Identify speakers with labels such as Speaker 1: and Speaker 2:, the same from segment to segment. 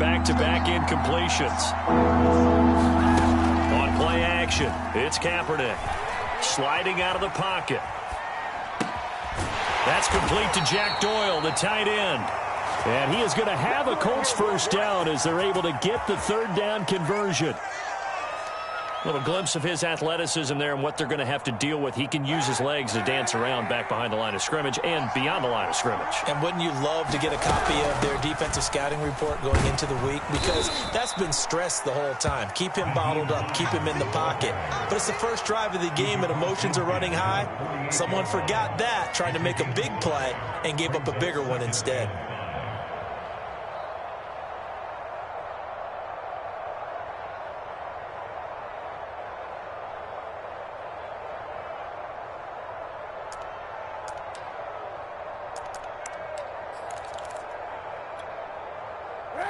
Speaker 1: back-to-back incompletions. On play action, it's Kaepernick. Sliding out of the pocket. That's complete to Jack Doyle, the tight end. And he is going to have a Colts first down as they're able to get the third down conversion. A little glimpse of his athleticism there and what they're going to have to deal with. He can use his legs to dance around back behind the line of scrimmage and beyond the line of scrimmage.
Speaker 2: And wouldn't you love to get a copy of their defensive scouting report going into the week? Because that's been stressed the whole time. Keep him bottled up. Keep him in the pocket. But it's the first drive of the game and emotions are running high. Someone forgot that, trying to make a big play, and gave up a bigger one instead.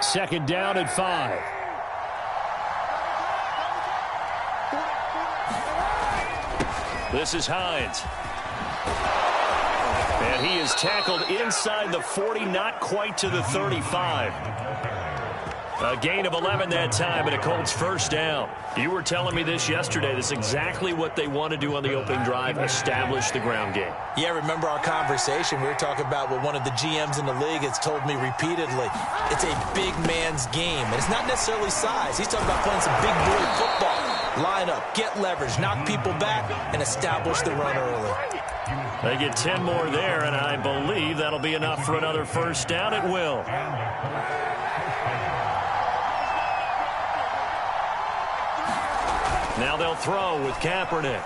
Speaker 1: Second down and 5. This is Hines. And he is tackled inside the 40, not quite to the 35. A gain of 11 that time and a Colts first down. You were telling me this yesterday. This is exactly what they want to do on the opening drive, establish the ground game.
Speaker 2: Yeah, remember our conversation. We were talking about what one of the GMs in the league has told me repeatedly. It's a big man's game, and it's not necessarily size. He's talking about playing some big boy football. Line up, get leverage, knock people back, and establish the run early.
Speaker 1: They get 10 more there, and I believe that'll be enough for another first down. It will. Now they'll throw with Kaepernick.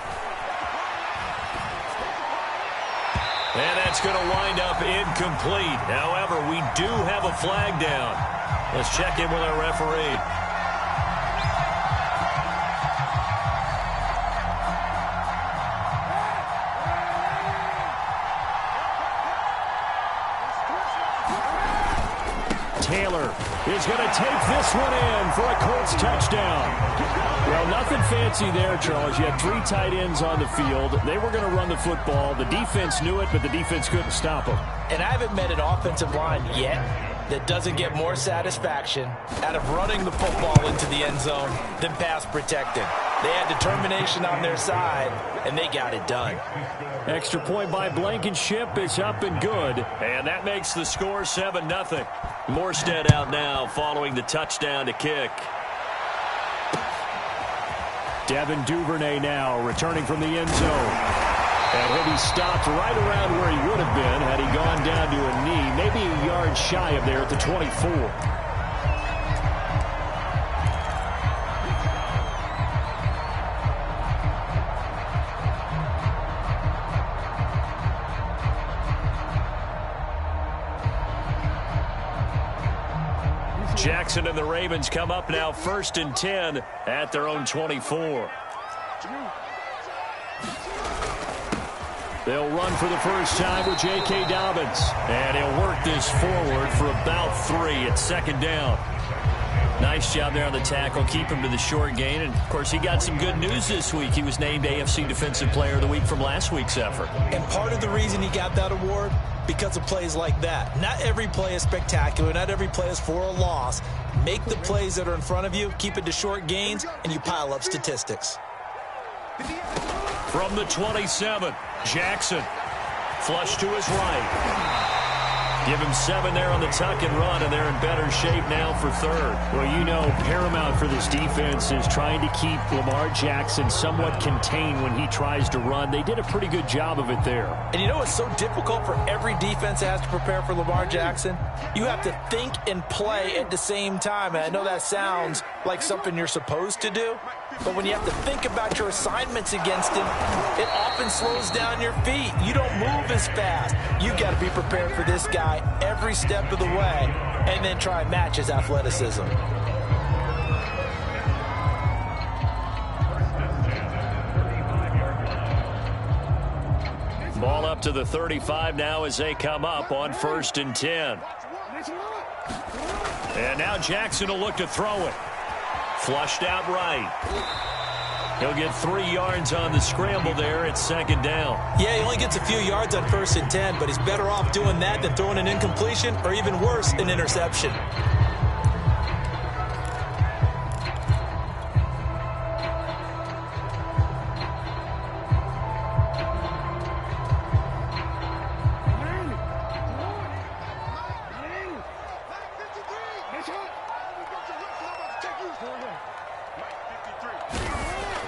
Speaker 1: And that's going to wind up incomplete. However, we do have a flag down. Let's check in with our referee. Taylor is going to take this one in for a Colts touchdown. Well, nothing fancy there, Charles. You had 3 tight ends on the field. They were going to run the football. The defense knew it, but the defense couldn't stop them.
Speaker 2: And I haven't met an offensive line yet that doesn't get more satisfaction out of running the football into the end zone than pass protecting. They had determination on their side, and they got it done.
Speaker 1: Extra point by Blankenship is up and good. And that makes the score 7-0. Morstead out now following the touchdown to kick. Devin Duvernay now returning from the end zone. And he'll be stopped right around where he would have been had he gone down to a knee, maybe a yard shy of there at the 24. Jackson and the Ravens come up now 1st and 10 at their own 24. They'll run for the first time with J.K. Dobbins. And he'll work this forward for about 3 at second down. Nice job there on the tackle. Keep him to the short gain. And, of course, he got some good news this week. He was named AFC Defensive Player of the Week from last week's effort.
Speaker 2: And part of the reason he got that award, because of plays like that. Not every play is spectacular. Not every play is for a loss. Make the plays that are in front of you, keep it to short gains, and you pile up statistics.
Speaker 1: From the 27, Jackson. Flush to his right. Give him 7 there on the tuck and run, and they're in better shape now for third. Well, you know, paramount for this defense is trying to keep Lamar Jackson somewhat contained when he tries to run. They did a pretty good job of it there.
Speaker 2: And you know it's so difficult for every defense that has to prepare for Lamar Jackson? You have to think and play at the same time. And I know that sounds like something you're supposed to do, but when you have to think about your assignments against him, it often slows down your feet. You don't move as fast. You've got to be prepared for this guy every step of the way and then try and match his athleticism.
Speaker 1: Ball up to the 35 now as they come up on 1st and 10. And now Jackson will look to throw it. Flushed out right. He'll get 3 yards on the scramble there at second down.
Speaker 2: Yeah, he only gets a few yards on 1st and 10, but he's better off doing that than throwing an incompletion or even worse, an interception.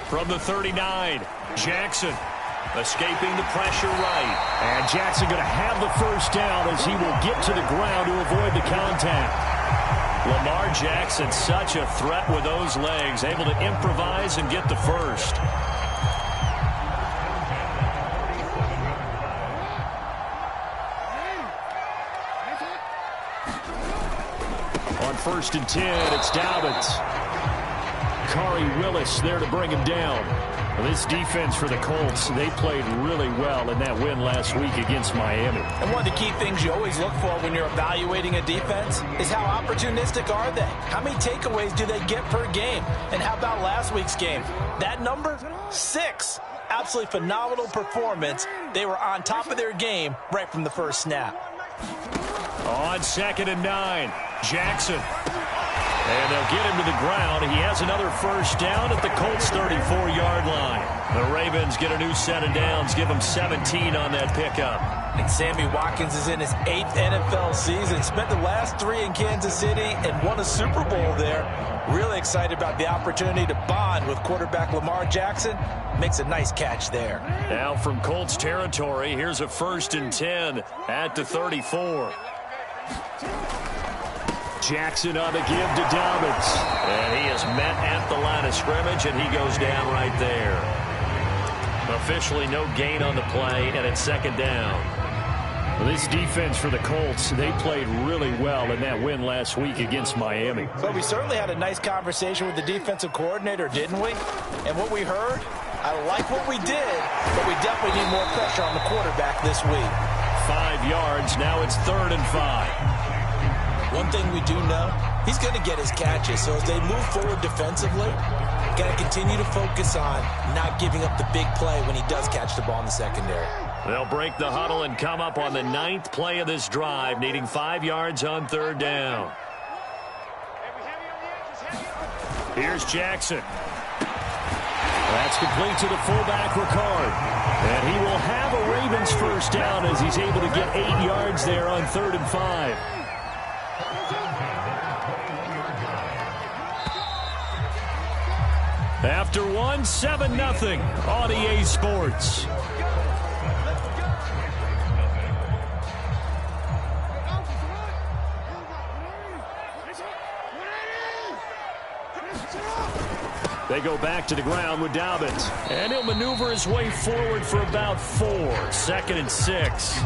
Speaker 1: From the 39, Jackson escaping the pressure right. And Jackson going to have the first down as he will get to the ground to avoid the contact. Lamar Jackson, such a threat with those legs, able to improvise and get the first. On 1st and 10, it's Dobbins. Kari Willis there to bring him down. Well, this defense for the Colts, they played really well in that win last week against Miami.
Speaker 2: And one of the key things you always look for when you're evaluating a defense is how opportunistic are they? How many takeaways do they get per game? And how about last week's game? That number? 6. Absolutely phenomenal performance. They were on top of their game right from the first snap.
Speaker 1: On 2nd and 9, Jackson. And they'll get him to the ground. He has another first down at the Colts' 34-yard line. The Ravens get a new set of downs, give them 17 on that pickup.
Speaker 2: And Sammy Watkins is in his 8th NFL season. Spent the last 3 in Kansas City and won a Super Bowl there. Really excited about the opportunity to bond with quarterback Lamar Jackson. Makes a nice catch there.
Speaker 1: Now from Colts territory, here's a 1st and 10 at the 34. Jackson on the give to Dobbins. And he is met at the line of scrimmage, and he goes down right there. Officially no gain on the play, and it's 2nd down. Well, this defense for the Colts, they played really well in that win last week against Miami.
Speaker 2: But we certainly had a nice conversation with the defensive coordinator, didn't we? And what we heard, I like what we did, but we definitely need more pressure on the quarterback this week.
Speaker 1: 5 yards, now it's 3rd and 5.
Speaker 2: One thing we do know, he's going to get his catches. So as they move forward defensively, got to continue to focus on not giving up the big play when he does catch the ball in the secondary.
Speaker 1: They'll break the huddle and come up on the 9th play of this drive, needing 5 yards on 3rd down. Here's Jackson. That's complete to the fullback, Ricard. And he will have a Ravens first down as he's able to get 8 yards there on 3rd and 5. After 1, 7-0 on EA Sports. They go back to the ground with Dobbins. And he'll maneuver his way forward for about 4. 2nd and 6.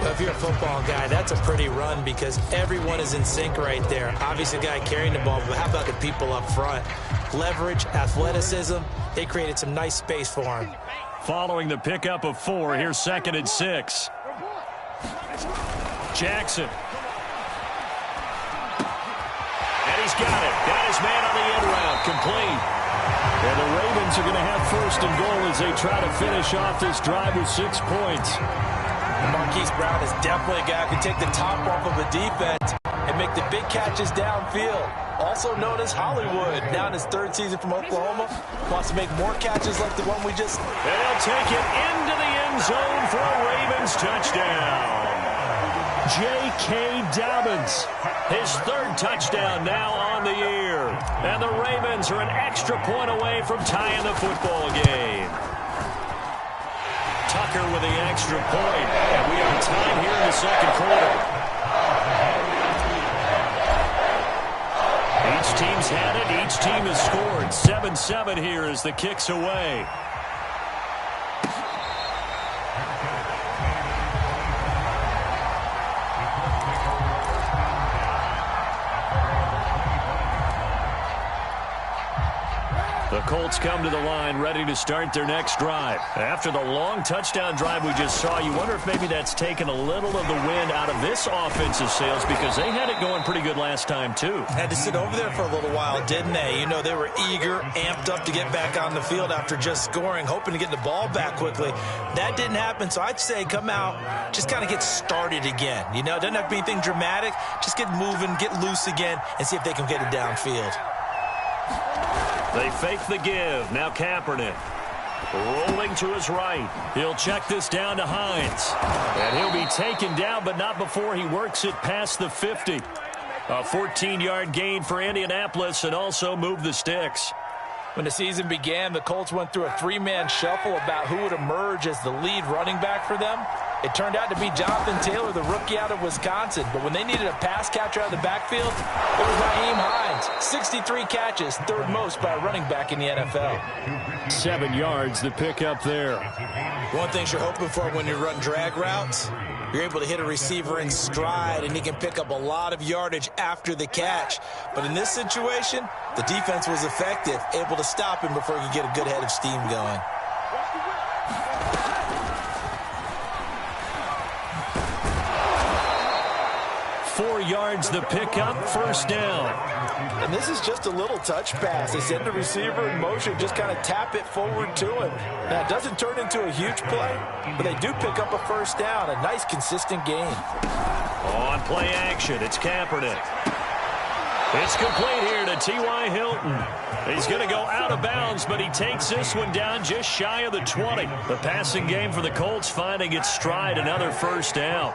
Speaker 2: Well, if you're a football guy, that's a pretty run because everyone is in sync right there. Obviously, the guy carrying the ball, but how about the people up front? Leverage, athleticism, they created some nice space for him.
Speaker 1: Following the pickup of 4, here's 2nd and 6. Jackson. And he's got it. Got his man on the end route, complete. And the Ravens are going to have 1st and goal as they try to finish off this drive with 6 points.
Speaker 2: Marquise Brown is definitely a guy who can take the top off of a defense and make the big catches downfield. Also known as Hollywood, now in his 3rd season from Oklahoma. Wants to make more catches like the one we just...
Speaker 1: And he'll take it into the end zone for a Ravens touchdown. J.K. Dobbins, his 3rd touchdown now on the year. And the Ravens are an extra point away from tying the football game. Tucker with the extra point, and we are tied here in the 2nd quarter. Each team's had it. Each team has scored. 7-7 here as the kick's away. The Colts come to the line ready to start their next drive. After the long touchdown drive we just saw, you wonder if maybe that's taken a little of the wind out of this offensive sails because they had it going pretty good last time too.
Speaker 2: Had to sit over there for a little while, didn't they? You know, they were eager, amped up to get back on the field after just scoring, hoping to get the ball back quickly. That didn't happen, so I'd say come out, just kind of get started again. You know, it doesn't have to be anything dramatic. Just get moving, get loose again, and see if they can get it downfield.
Speaker 1: They fake the give. Now Kaepernick rolling to his right. He'll check this down to Hines. And he'll be taken down, but not before he works it past the 50. A 14-yard gain for Indianapolis and also moved the sticks.
Speaker 2: When the season began, the Colts went through a three-man shuffle about who would emerge as the lead running back for them. It turned out to be Jonathan Taylor, the rookie out of Wisconsin. But when they needed a pass catcher out of the backfield, it was Nyheim Hines. 63 catches, third most by a running back in the NFL.
Speaker 1: 7 yards, the pickup there.
Speaker 2: One thing you're hoping for when you run drag routes, you're able to hit a receiver in stride, and he can pick up a lot of yardage after the catch. But in this situation, the defense was effective, able to stop him before he could get a good head of steam going.
Speaker 1: Four yards the pickup, first down.
Speaker 2: And this is just a little touch pass. They send the receiver in motion, just kind of tap it forward to him. Now, it doesn't turn into a huge play, but they do pick up a first down. A nice, consistent gain.
Speaker 1: On play action, it's Kaepernick. It's complete here to T.Y. Hilton. He's going to go out of bounds, but he takes this one down just shy of the 20. The passing game for the Colts finding its stride, another first down.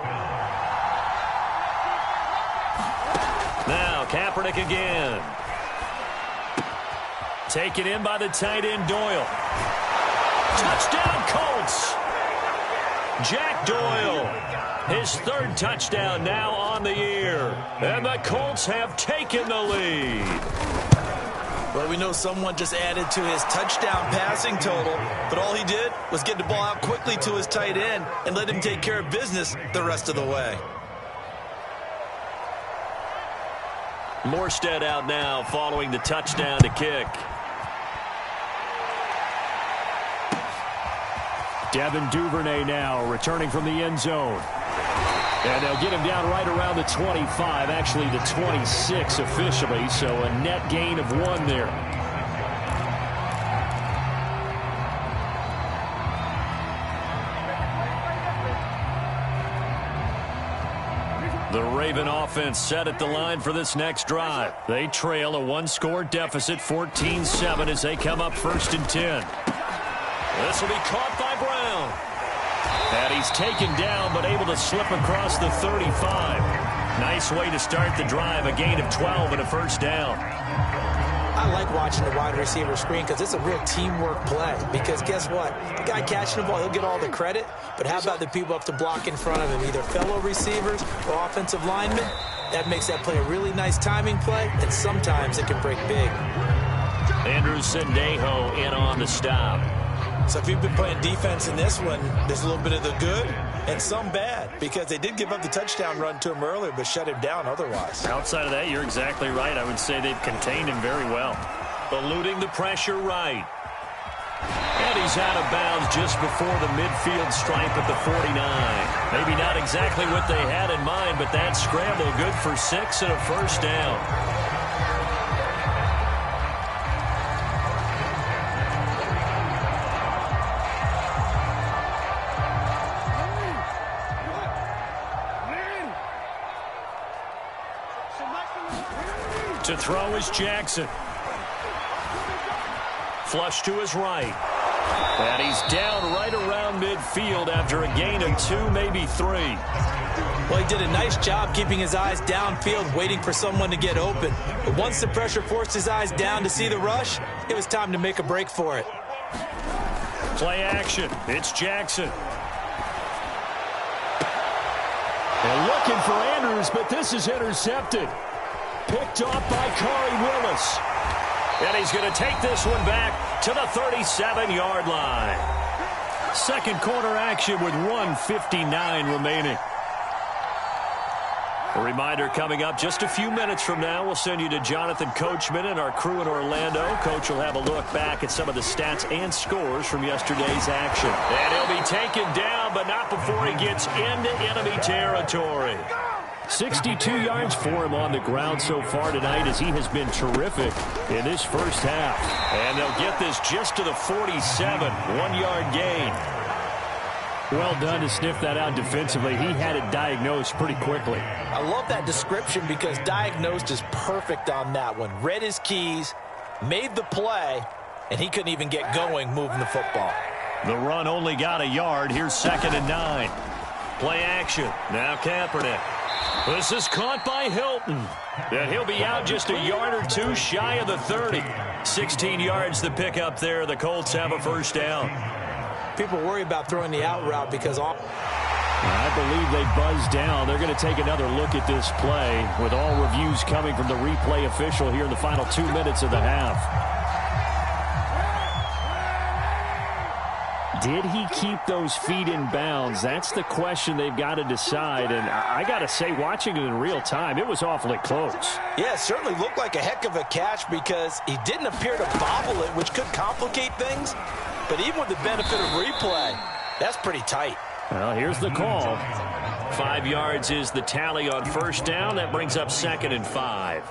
Speaker 1: Now, Kaepernick again. Taken in by the tight end, Doyle. Touchdown, Colts! Jack Doyle, his third touchdown now on the year. And the Colts have taken the lead.
Speaker 2: Well, we know someone just added to his touchdown passing total, but all he did was get the ball out quickly to his tight end and let him take care of business the rest of the way.
Speaker 1: Morstead out now following the touchdown to kick. Devin Duvernay now returning from the end zone. And they'll get him down right around the 25, actually the 26 officially, so a net gain of 1 there. The Raven offense set at the line for this next drive. They trail a 1-score deficit, 14-7, as they come up 1st and 10. This will be caught by Brown. And he's taken down, but able to slip across the 35. Nice way to start the drive, a gain of 12 and a first down.
Speaker 2: I like watching the wide receiver screen because it's a real teamwork play. Because guess what? The guy catching the ball, he'll get all the credit. But how about the people up to block in front of him, either fellow receivers or offensive linemen? That makes that play a really nice timing play, and sometimes it can break big.
Speaker 1: Andrew Sendejo in on the stop.
Speaker 2: So if you've been playing defense in this one, there's a little bit of the good and some bad, because they did give up the touchdown run to him earlier but shut him down otherwise.
Speaker 1: Outside of that, you're exactly right. I would say they've contained him very well. Eluding the pressure right. And he's out of bounds just before the midfield stripe at the 49. Maybe not exactly what they had in mind, but that scramble good for 6 and a first down. To throw is Jackson. Flush to his right. And he's down right around midfield after a gain of 2, maybe 3.
Speaker 2: Well, he did a nice job keeping his eyes downfield, waiting for someone to get open. But once the pressure forced his eyes down to see the rush, it was time to make a break for it.
Speaker 1: Play action. It's Jackson. They're looking for Andrews, but this is intercepted. Picked off by Corey Willis. And he's going to take this one back to the 37-yard line. Second quarter action with 1:59 remaining. A reminder coming up just a few minutes from now. We'll send you to Jonathan Coachman and our crew in Orlando. Coach will have a look back at some of the stats and scores from yesterday's action. And he'll be taken down, but not before he gets into enemy territory. 62 yards for him on the ground so far tonight, as he has been terrific in this first half. And they'll get this just to the 47, 1-yard gain. Well done to sniff that out defensively. He had it diagnosed pretty quickly.
Speaker 2: I love that description because diagnosed is perfect on that one. Read his keys, made the play, and he couldn't even get going moving the football.
Speaker 1: The run only got a yard. Here's 2nd and 9. Play action. Now Kaepernick. This is caught by Hilton. And he'll be out just a yard or two shy of the 30. 16 yards to pick up there. The Colts have a first down.
Speaker 2: People worry about throwing the out route because
Speaker 1: I believe they buzzed down. They're going to take another look at this play with all reviews coming from the replay official here in the final 2 minutes of the half. Did he keep those feet in bounds? That's the question they've got to decide. And I got to say, watching it in real time, it was awfully close.
Speaker 2: Yeah, it certainly looked like a heck of a catch because he didn't appear to bobble it, which could complicate things. But even with the benefit of replay, that's pretty tight.
Speaker 1: Well, here's the call. 5 yards is the tally on first down. That brings up 2nd and 5.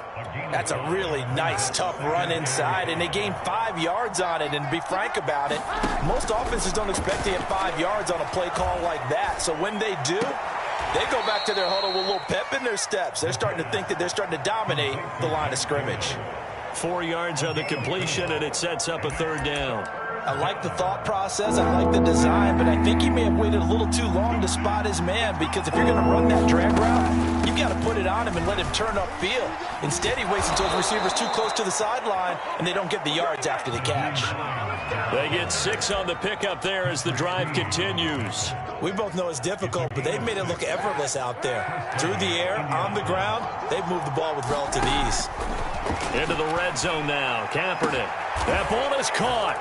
Speaker 2: That's a really nice, tough run inside, and they gained 5 yards on it. And to be frank about it, most offenses don't expect to get 5 yards on a play call like that. So when they do, they go back to their huddle with a little pep in their steps. They're starting to think that they're starting to dominate the line of scrimmage.
Speaker 1: 4 yards on the completion, and it sets up a 3rd down.
Speaker 2: I like the thought process. I like the design, but I think he may have waited a little too long to spot his man because if you're going to run that drag route, you got to put it on him and let him turn upfield. Instead, he waits until the receiver's too close to the sideline, and they don't get the yards after the catch.
Speaker 1: They get 6 on the pickup there as the drive continues.
Speaker 2: We both know it's difficult, but they've made it look effortless out there. Through the air, on the ground, they've moved the ball with relative ease.
Speaker 1: Into the red zone now. Kaepernick. That ball is caught.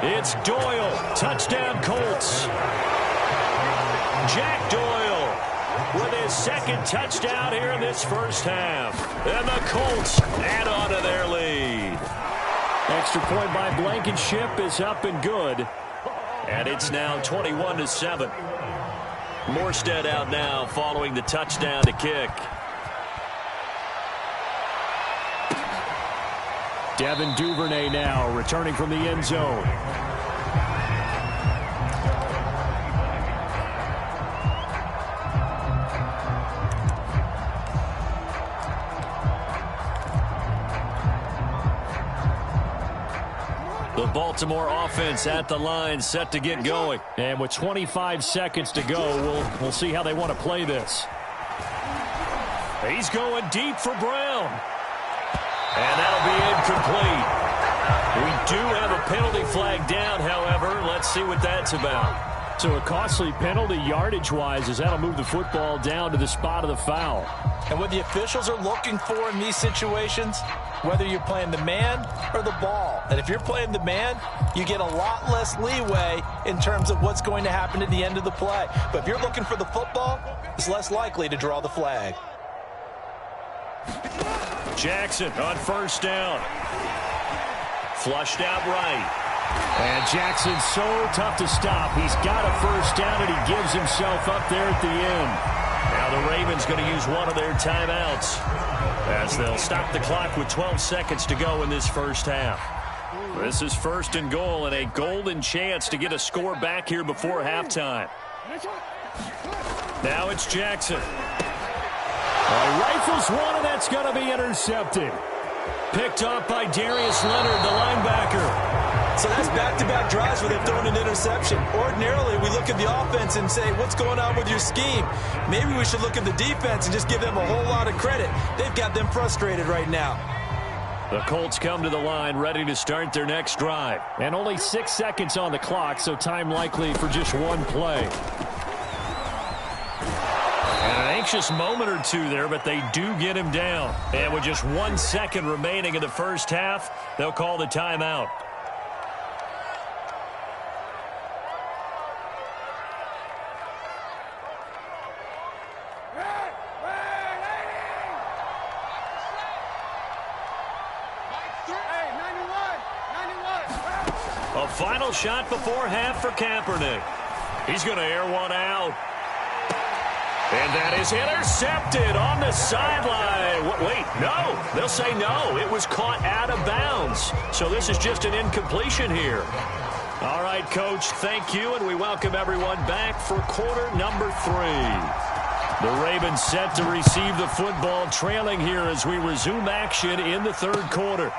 Speaker 1: It's Doyle. Touchdown, Colts. Jack Doyle with his 2nd touchdown here in this first half. And the Colts add on to their lead. Extra point by Blankenship is up and good. And it's now 21-7. Morstead out now following the touchdown to kick. Devin Duvernay now returning from the end zone. The Baltimore offense at the line set to get going. And with 25 seconds to go, we'll see how they want to play this. He's going deep for Brown. And that'll be incomplete. We do have a penalty flag down, however. Let's see what that's about. So a costly penalty yardage-wise as that'll move the football down to the spot of the foul.
Speaker 2: And what the officials are looking for in these situations, whether you're playing the man or the ball. And if you're playing the man, you get a lot less leeway in terms of what's going to happen at the end of the play. But if you're looking for the football, it's less likely to draw the flag.
Speaker 1: Jackson on first down. Flushed out right. And Jackson's so tough to stop. He's got a first down, and he gives himself up there at the end. Now the Ravens going to use one of their timeouts as they'll stop the clock with 12 seconds to go in this first half. This is 1st and goal and a golden chance to get a score back here before halftime. Now it's Jackson. Rifles one, and that's going to be intercepted. Picked off by Darius Leonard, the linebacker.
Speaker 2: So that's back-to-back drives where they've thrown an interception. Ordinarily, we look at the offense and say, what's going on with your scheme? Maybe we should look at the defense and just give them a whole lot of credit. They've got them frustrated right now.
Speaker 1: The Colts come to the line ready to start their next drive. And only 6 seconds on the clock, so time likely for just one play. An anxious moment or two there, but they do get him down. And with just 1 second remaining in the first half, they'll call the timeout. A final shot before half for Kaepernick. He's going to air one out. And that is intercepted on the sideline. Wait, no. They'll say no. It was caught out of bounds. So this is just an incompletion here. All right, Coach, thank you, and we welcome everyone back for quarter number 3. The Ravens set to receive the football, trailing here as we resume action in the 3rd quarter.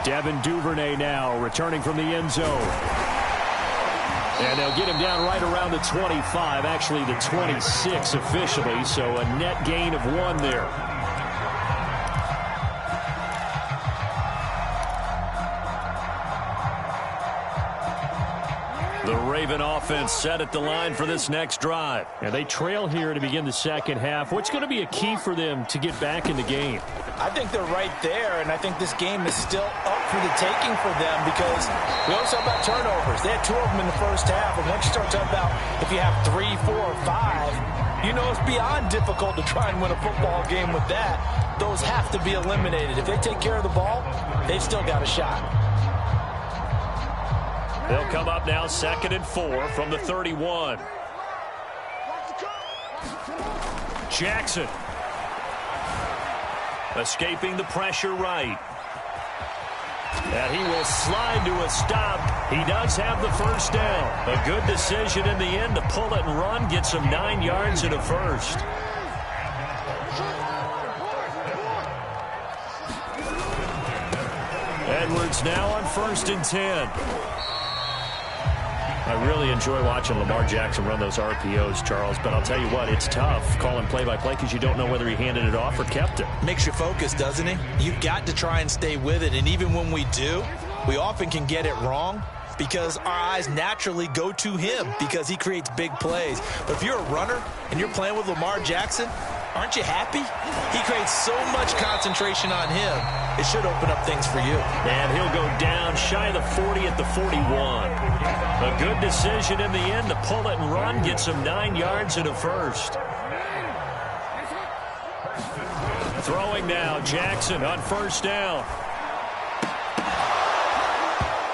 Speaker 1: Devin Duvernay now returning from the end zone. And they'll get him down right around the 25, actually the 26 officially, so a net gain of 1 there. The Raven offense set at the line for this next drive. And they trail here to begin the second half. What's going to be a key for them to get back in the game?
Speaker 2: I think they're right there, and I think this game is still up for the taking for them because we always talk about turnovers. They had 2 of them in the first half, and once you start talking about if you have 3, 4, or 5, you know it's beyond difficult to try and win a football game with that. Those have to be eliminated. If they take care of the ball, they've still got a shot.
Speaker 1: They'll come up now 2nd and 4 from the 31. Jackson. Escaping the pressure right. And he will slide to a stop. He does have the first down. A good decision in the end to pull it and run. Get some 9 yards in a first. Edwards now on 1st and 10. I really enjoy watching Lamar Jackson run those RPOs, Charles, but I'll tell you what, it's tough calling play-by-play because you don't know whether he handed it off or kept it.
Speaker 2: Makes you focus, doesn't he? You've got to try and stay with it, and even when we do, we often can get it wrong because our eyes naturally go to him because he creates big plays. But if you're a runner and you're playing with Lamar Jackson, aren't you happy? He creates so much concentration on him. It should open up things for you.
Speaker 1: And he'll go down shy of the 40 at the 41. A good decision in the end to pull it and run. Get some 9 yards in a first. Throwing now, Jackson on 1st down.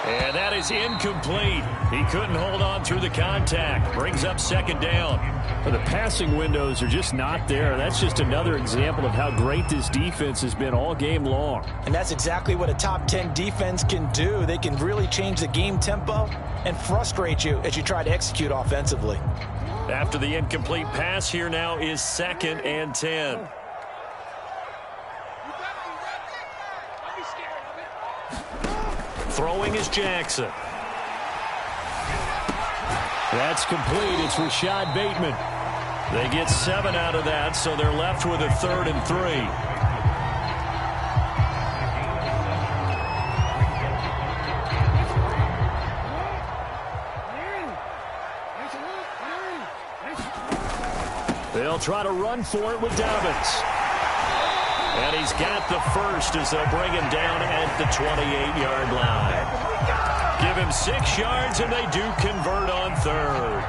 Speaker 1: And that is incomplete. He couldn't hold on through the contact. Brings up 2nd down. Well, the passing windows are just not there. That's just another example of how great this defense has been all game long.
Speaker 2: And that's exactly what a top 10 defense can do. They can really change the game tempo and frustrate you as you try to execute offensively.
Speaker 1: After the incomplete pass, here now is 2nd and 10. Throwing is Jackson. That's complete. It's Rashad Bateman. They get 7 out of that, so they're left with a 3rd and 3. They'll try to run for it with Dobbins. And he's got the first as they'll bring him down at the 28-yard line. Give him 6 yards, and they do convert on 3rd.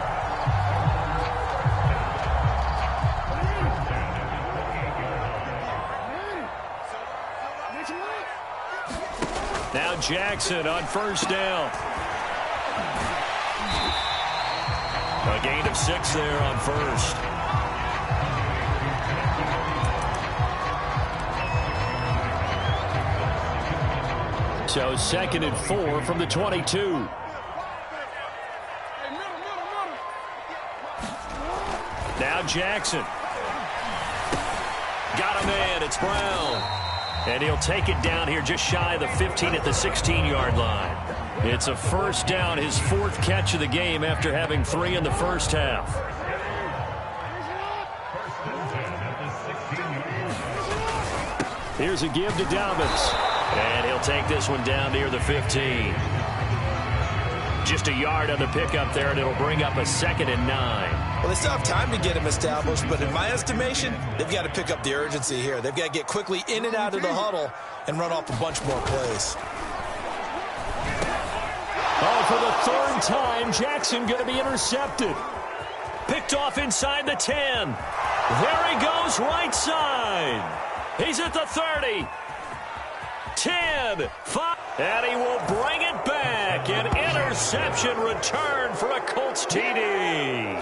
Speaker 1: Now Jackson on 1st down. A gain of 6 there on 1st. So 2nd and 4 from the 22. Now Jackson. Got a man. It's Brown. And he'll take it down here just shy of the 15 at the 16-yard line. It's a 1st down, his 4th catch of the game after having 3 in the first half. Here's a give to Dobbins. And he'll take this one down near the 15. Just a yard on the pickup there, and it'll bring up a 2nd and 9.
Speaker 2: Well, they still have time to get him established, but in my estimation, they've got to pick up the urgency here. They've got to get quickly in and out of the huddle and run off a bunch more plays.
Speaker 1: Oh, for the 3rd time, Jackson going to be intercepted. Picked off inside the 10. There he goes, right side. He's at the 30. 10, 5, and he will bring it back. An interception return for a Colts TD.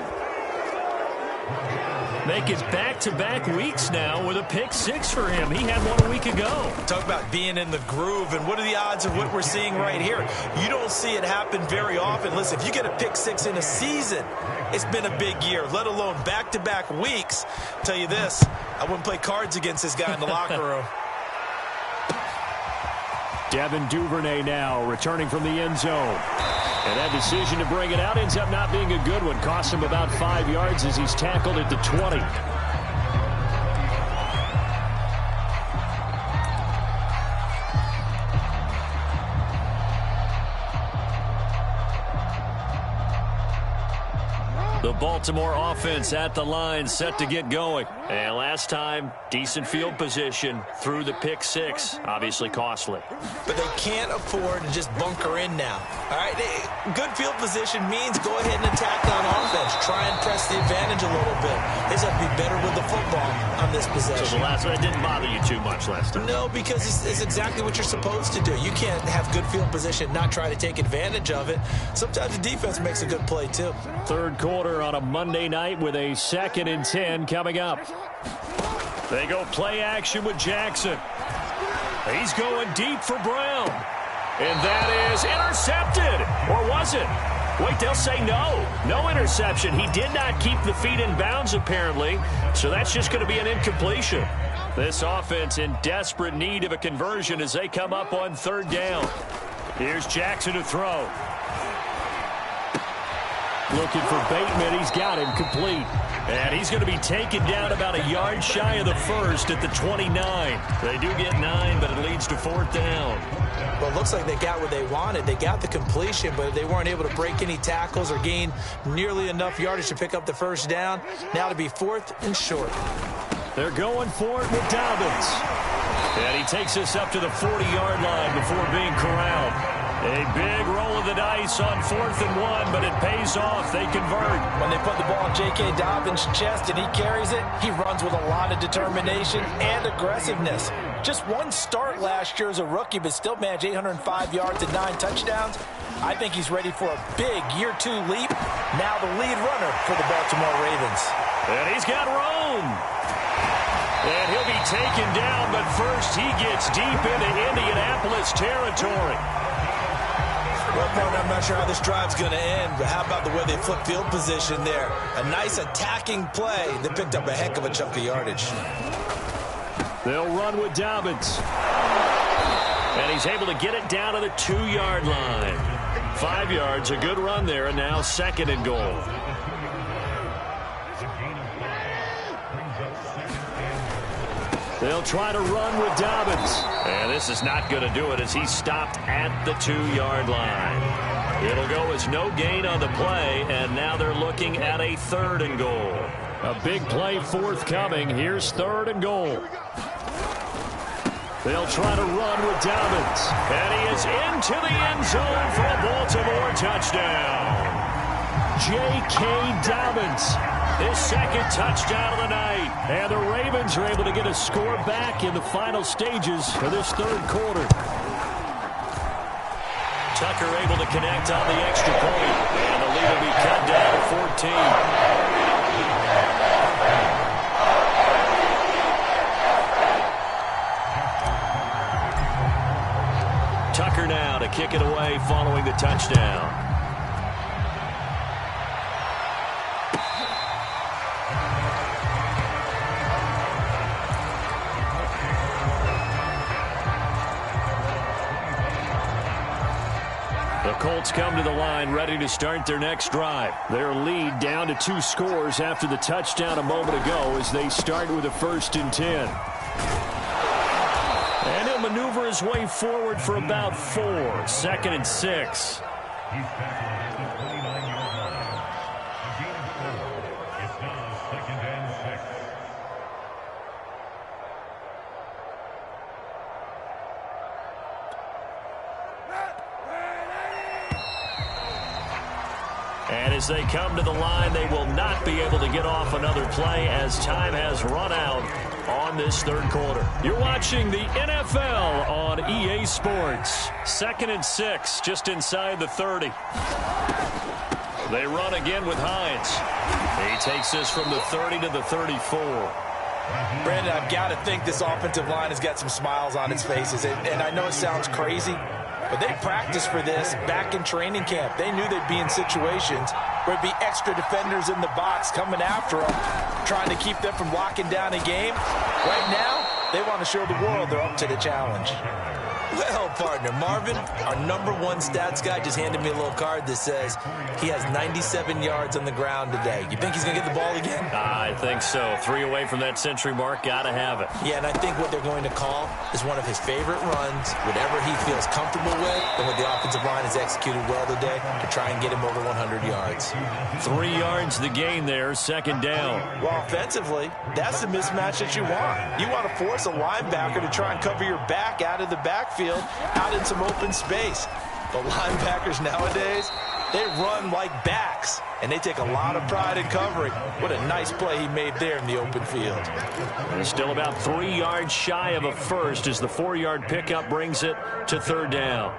Speaker 1: Make it back-to-back weeks now with a pick 6 for him. He had one a week ago.
Speaker 2: Talk about being in the groove, and what are the odds of what we're seeing right here? You don't see it happen very often. Listen, if you get a pick 6 in a season, it's been a big year, let alone back-to-back weeks. I'll tell you this, I wouldn't play cards against this guy in the locker room.
Speaker 1: Devin Duvernay now returning from the end zone. And that decision to bring it out ends up not being a good one. Cost him about 5 yards as he's tackled at the 20. The Baltimore offense at the line, set to get going. And last time, decent field position through the pick six. Obviously costly.
Speaker 2: But they can't afford to just bunker in now. All right, good field position means go ahead and attack on offense. Try and press the advantage a little bit. They just have to be better with the football on this possession.
Speaker 1: So the last one, it didn't bother you too much last time?
Speaker 2: No, because it's exactly what you're supposed to do. You can't have good field position, not try to take advantage of it. Sometimes the defense makes a good play, too.
Speaker 1: Third quarter on a Monday night with a 2nd and 10 coming up. They go play action with Jackson. He's going deep for Brown. And that is intercepted. Or was it? Wait, they'll say no. No interception. He did not keep the feet in bounds, apparently. So that's just going to be an incompletion. This offense in desperate need of a conversion as they come up on 3rd down. Here's Jackson to throw. Looking for Bateman. He's got him complete. And he's going to be taken down about a yard shy of the first at the 29. They do get 9, but it leads to 4th down.
Speaker 2: Well, it looks like they got what they wanted. They got the completion, but they weren't able to break any tackles or gain nearly enough yardage to pick up the 1st down. Now to be 4th and short.
Speaker 1: They're going for it with Dobbins. And he takes us up to the 40-yard line before being corralled. A big roll of the dice on 4th and 1, but it pays off. They convert.
Speaker 2: When they put the ball in J.K. Dobbins' chest and he carries it, he runs with a lot of determination and aggressiveness. Just one start last year as a rookie, but still managed 805 yards and 9 touchdowns. I think he's ready for a big year 2 leap. Now the lead runner for the Baltimore Ravens.
Speaker 1: And he's got room. And he'll be taken down, but first he gets deep into Indianapolis territory.
Speaker 2: Well, partner, I'm not sure how this drive's going to end, but how about the way they flip field position there? A nice attacking play that picked up a heck of a chunk of yardage.
Speaker 1: They'll run with Dobbins. And he's able to get it down to the 2-yard line. 5 yards, a good run there, and now 2nd and goal. They'll try to run with Dobbins. And this is not going to do it as he's stopped at the 2-yard line. It'll go as no gain on the play, and now they're looking at a 3rd and goal. A big play forthcoming. Here's 3rd and goal. They'll try to run with Dobbins. And he is into the end zone for a Baltimore touchdown. J.K. Dobbins, his 2nd touchdown of the night. And the Ravens are able to get a score back in the final stages of this 3rd quarter. Tucker able to connect on the extra point. And the lead will be cut down to 14. Tucker now to kick it away following the touchdown. The Colts come to the line ready to start their next drive. Their lead down to 2 scores after the touchdown a moment ago as they start with a 1st and 10. And he'll maneuver his way forward for about 4. 2nd and 6. And as they come to the line, they will not be able to get off another play as time has run out on this 3rd quarter. You're watching the NFL on EA Sports. 2nd and 6, just inside the 30. They run again with Hines. He takes this from the 30 to the 34.
Speaker 2: Brandon, I've got to think this offensive line has got some smiles on its faces. And I know it sounds crazy, but they practiced for this back in training camp. They knew they'd be in situations where it'd be extra defenders in the box coming after them, trying to keep them from locking down a game. Right now, they want to show the world they're up to the challenge. Well, partner. Marvin, our #1 stats guy, just handed me a little card that says he has 97 yards on the ground today. You think he's going to get the ball again?
Speaker 1: I think so. 3 away from that century mark. Got to have it.
Speaker 2: Yeah, and I think what they're going to call is one of his favorite runs, whatever he feels comfortable with, and what the offensive line has executed well today to try and get him over 100 yards.
Speaker 1: 3 yards the gain there, second down.
Speaker 2: Well, offensively, that's the mismatch that you want. You want to force a linebacker to try and cover your back out of the backfield, out in some open space. But linebackers nowadays, they run like backs, and they take a lot of pride in covering. What a nice play he made there in the open field.
Speaker 1: And still about 3 yards shy of a first as the 4-yard pickup brings it to third down.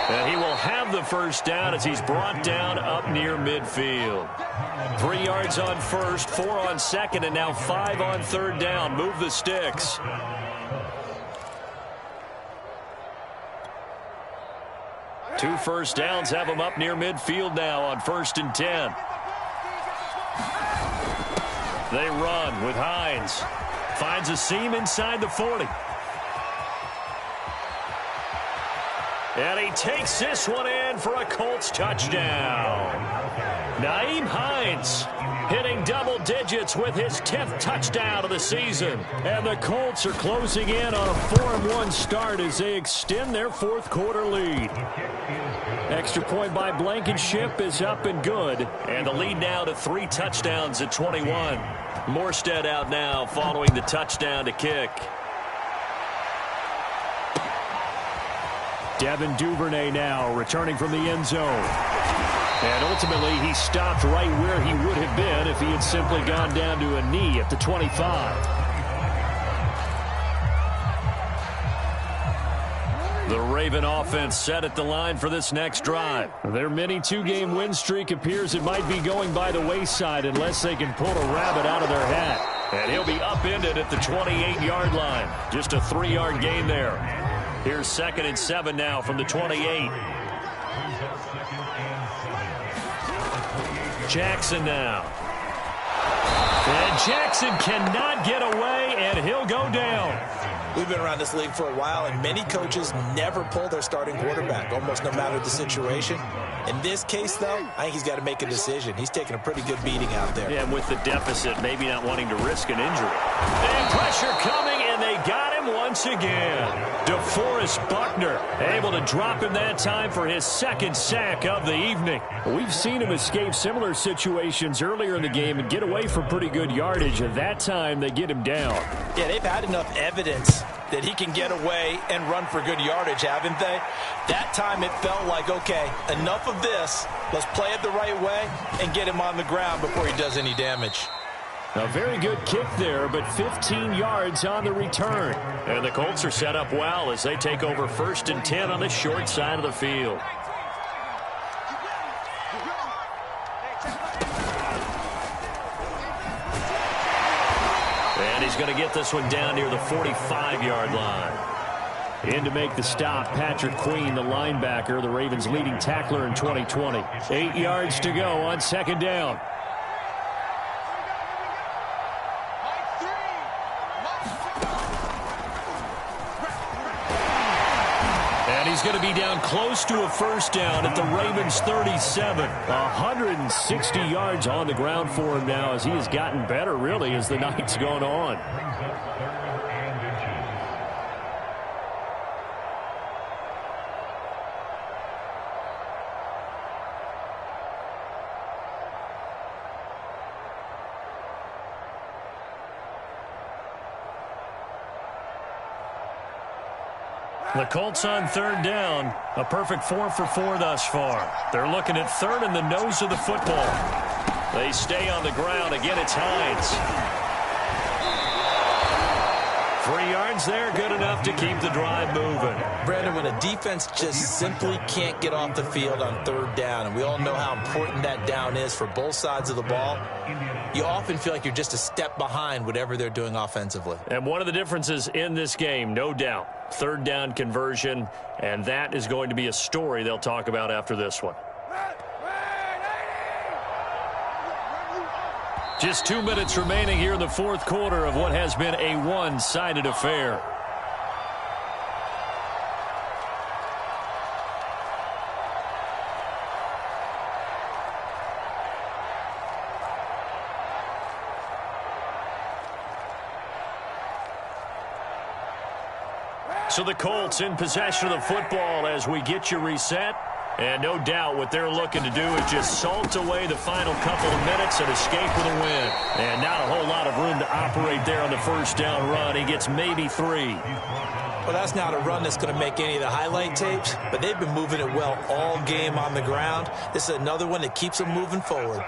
Speaker 1: And he will have the first down as he's brought down up near midfield. 3 yards on first, 4 on second, and now 5 on third down. Move the sticks. Two first downs have him up near midfield now on 1st and 10. They run with Hines. Finds a seam inside the 40. And he takes this one in for a Colts touchdown. Nyheim Hines hitting double digits with his 10th touchdown of the season. And the Colts are closing in on a 4-1 start as they extend their 4th quarter lead. Extra point by Blankenship is up and good. And the lead now to 3 touchdowns at 21. Morstead out now following the touchdown to kick. Devin Duvernay now returning from the end zone. And ultimately, he stopped right where he would have been if he had simply gone down to a knee at the 25. The Raven offense set at the line for this next drive. Their mini 2-game win streak appears it might be going by the wayside unless they can pull a rabbit out of their hat. And he'll be upended at the 28-yard line. Just a 3-yard gain there. Here's 2nd and 7 now from the 28. Jackson now. And Jackson cannot get away, and he'll go down.
Speaker 2: We've been around this league for a while, and many coaches never pull their starting quarterback, almost no matter the situation. In this case, though, I think he's got to make a decision. He's taking a pretty good beating out there.
Speaker 1: Yeah, and with the deficit, maybe not wanting to risk an injury. And pressure coming, and they got him once again. DeForest Buckner able to drop him that time for his 2nd sack of the evening. We've seen him escape similar situations earlier in the game and get away from pretty good yardage. At that time, they get him down.
Speaker 2: Yeah, they've had enough evidence that he can get away and run for good yardage, haven't they? That time it felt like, okay, enough of this. Let's play it the right way and get him on the ground before he does any damage.
Speaker 1: A very good kick there, but 15 yards on the return. And the Colts are set up well as they take over 1st and 10 on the short side of the field. And he's going to get this one down near the 45-yard line. In to make the stop, Patrick Queen, the linebacker, the Ravens' leading tackler in 2020. 8 yards to go on 2nd down. He's going to be down close to a 1st down at the Ravens' 37. 160 yards on the ground for him now as he has gotten better, really, as the night's gone on. The Colts on 3rd down. A perfect 4 for 4 thus far. They're looking at 3rd in the nose of the football. They stay on the ground. Again, it's Hines. 3 yards yards there, good enough to keep the drive moving.
Speaker 2: Brandon, when a defense just simply can't get off the field on third down, and we all know how important that down is for both sides of the ball, you often feel like you're just a step behind whatever they're doing offensively.
Speaker 1: And one of the differences in this game, no doubt, third down conversion, and that is going to be a story they'll talk about after this one. Just 2 minutes remaining here in the fourth quarter of what has been a one-sided affair. So the Colts in possession of the football as we get you reset. And no doubt what they're looking to do is just salt away the final couple of minutes and escape with a win. And not a whole lot of room to operate there on the first down run. He gets maybe 3.
Speaker 2: Well, that's not a run that's going to make any of the highlight tapes, but they've been moving it well all game on the ground. This is another one that keeps them moving forward.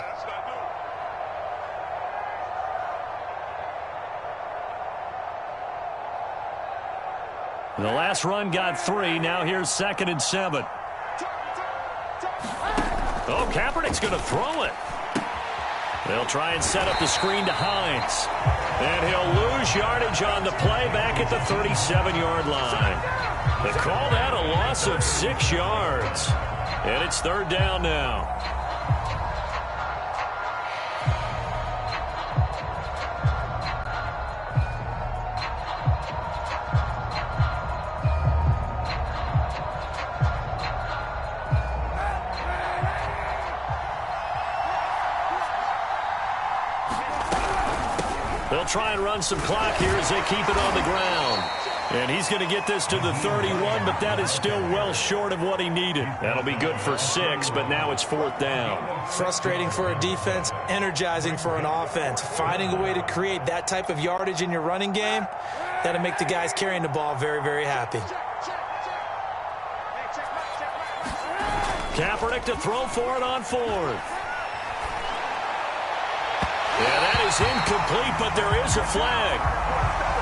Speaker 1: The last run got 3. Now here's 2nd and 7. Oh, Kaepernick's going to throw it. They'll try and set up the screen to Hines. And he'll lose yardage on the play back at the 37-yard line. They call that a loss of 6 yards. And it's third down now. They'll try and run some clock here as they keep it on the ground. And he's going to get this to the 31, but that is still well short of what he needed. That'll be good for 6, but now it's 4th down.
Speaker 2: Frustrating for a defense, energizing for an offense. Finding a way to create that type of yardage in your running game, that'll make the guys carrying the ball very, very happy.
Speaker 1: Kaepernick to throw for it on 4th. Yeah, that is incomplete, but there is a flag.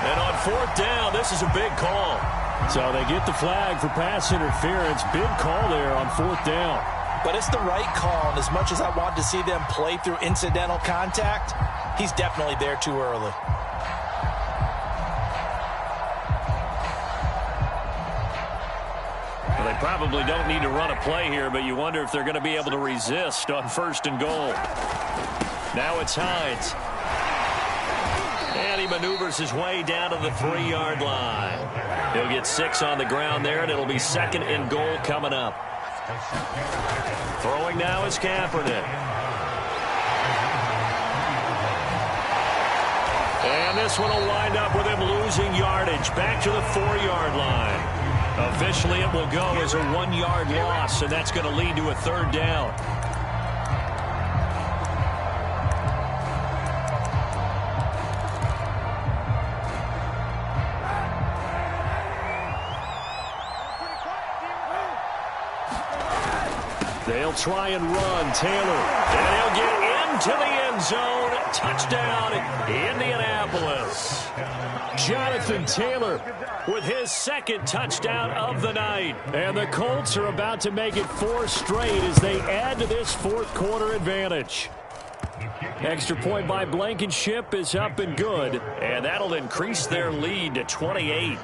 Speaker 1: And on 4th down, this is a big call. So they get the flag for pass interference. Big call there on 4th down.
Speaker 2: But it's the right call, and as much as I want to see them play through incidental contact, he's definitely there too early.
Speaker 1: Well, they probably don't need to run a play here, but you wonder if they're going to be able to resist on 1st and goal. Now it's Hines. And he maneuvers his way down to the 3-yard line. He'll get 6 on the ground there, and it'll be 2nd and goal coming up. Throwing now is Kaepernick. And this one will wind up with him losing yardage back to the 4-yard line. Officially, it will go as a 1-yard loss, and that's going to lead to a 3rd down. They'll try and run. Taylor. And he'll get into the end zone. Touchdown, Indianapolis. Jonathan Taylor with his 2nd touchdown of the night. And the Colts are about to make it 4 straight as they add to this fourth quarter advantage. Extra point by Blankenship is up and good. And that'll increase their lead to 28.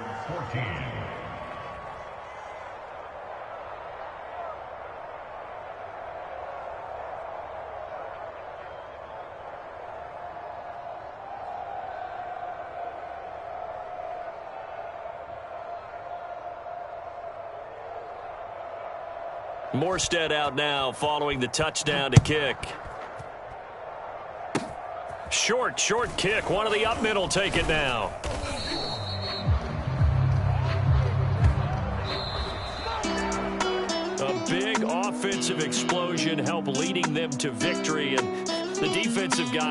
Speaker 1: Morstead out now following the touchdown to kick. Short kick. One of the up mid will take it now. A big offensive explosion helped leading them to victory, and the defensive guy